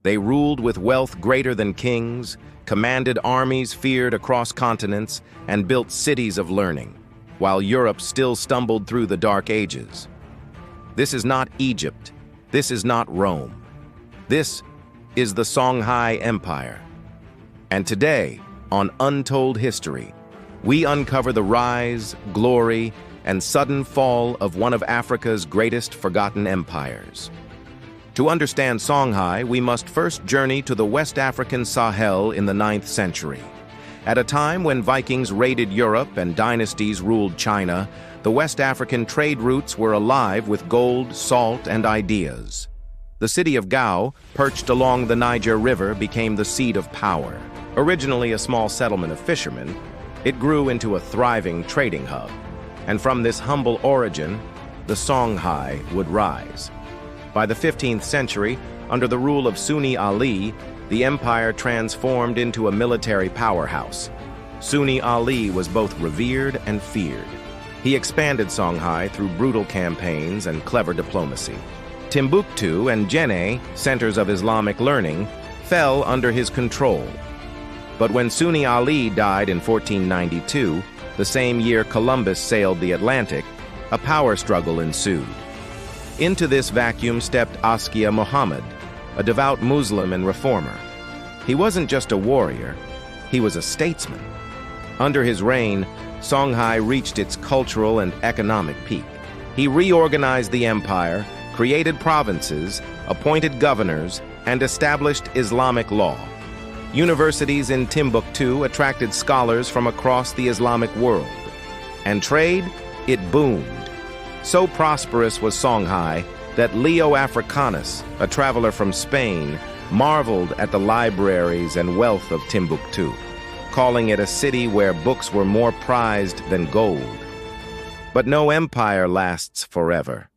They ruled with wealth greater than kings, commanded armies feared across continents, and built cities of learning, while Europe still stumbled through the Dark Ages. This is not Egypt. This is not Rome. This is the Songhai Empire. And today, on Untold History, we uncover the rise, glory, and sudden fall of one of Africa's greatest forgotten empires. To understand Songhai, we must first journey to the West African Sahel in the 9th century. At a time when Vikings raided Europe and dynasties ruled China, the West African trade routes were alive with gold, salt, and ideas. The city of Gao, perched along the Niger River, became the seat of power. Originally a small settlement of fishermen, it grew into a thriving trading hub. And from this humble origin, the Songhai would rise. By the 15th century, under the rule of Sunni Ali, the empire transformed into a military powerhouse. Sunni Ali was both revered and feared. He expanded Songhai through brutal campaigns and clever diplomacy. Timbuktu and Jenne, centers of Islamic learning, fell under his control. But when Sunni Ali died in 1492, the same year Columbus sailed the Atlantic, a power struggle ensued. Into this vacuum stepped Askia Muhammad, a devout Muslim and reformer. He wasn't just a warrior, he was a statesman. Under his reign, Songhai reached its cultural and economic peak. He reorganized the empire, created provinces, appointed governors, and established Islamic law. Universities in Timbuktu attracted scholars from across the Islamic world. And trade, it boomed. So prosperous was Songhai that Leo Africanus, a traveler from Spain, marveled at the libraries and wealth of Timbuktu, calling it a city where books were more prized than gold. But no empire lasts forever.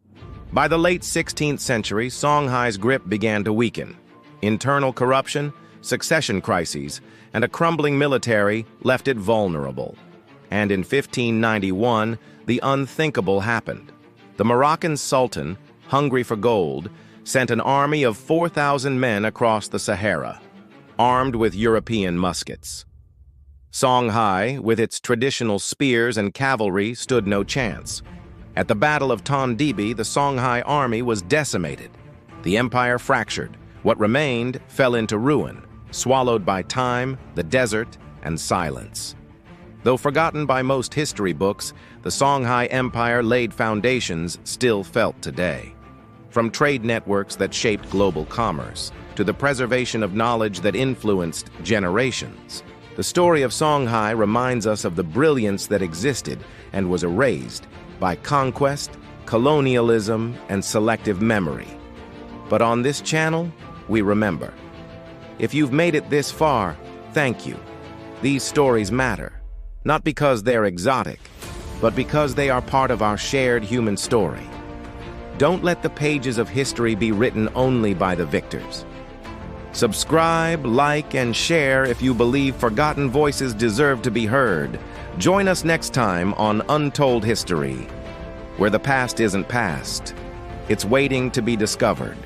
By the late 16th century, Songhai's grip began to weaken. Internal corruption, succession crises, and a crumbling military left it vulnerable. And in 1591, the unthinkable happened. The Moroccan Sultan, hungry for gold, sent an army of 4,000 men across the Sahara, armed with European muskets. Songhai, with its traditional spears and cavalry, stood no chance. At the Battle of Tondibi, the Songhai army was decimated. The empire fractured. What remained fell into ruin, swallowed by time, the desert, and silence. Though forgotten by most history books, the Songhai Empire laid foundations still felt today. From trade networks that shaped global commerce, to the preservation of knowledge that influenced generations, the story of Songhai reminds us of the brilliance that existed and was erased by conquest, colonialism, and selective memory. But on this channel, we remember. If you've made it this far, thank you. These stories matter. Not because they're exotic, but because they are part of our shared human story. Don't let the pages of history be written only by the victors. Subscribe, like, and share if you believe forgotten voices deserve to be heard. Join us next time on Untold History, where the past isn't past. It's waiting to be discovered.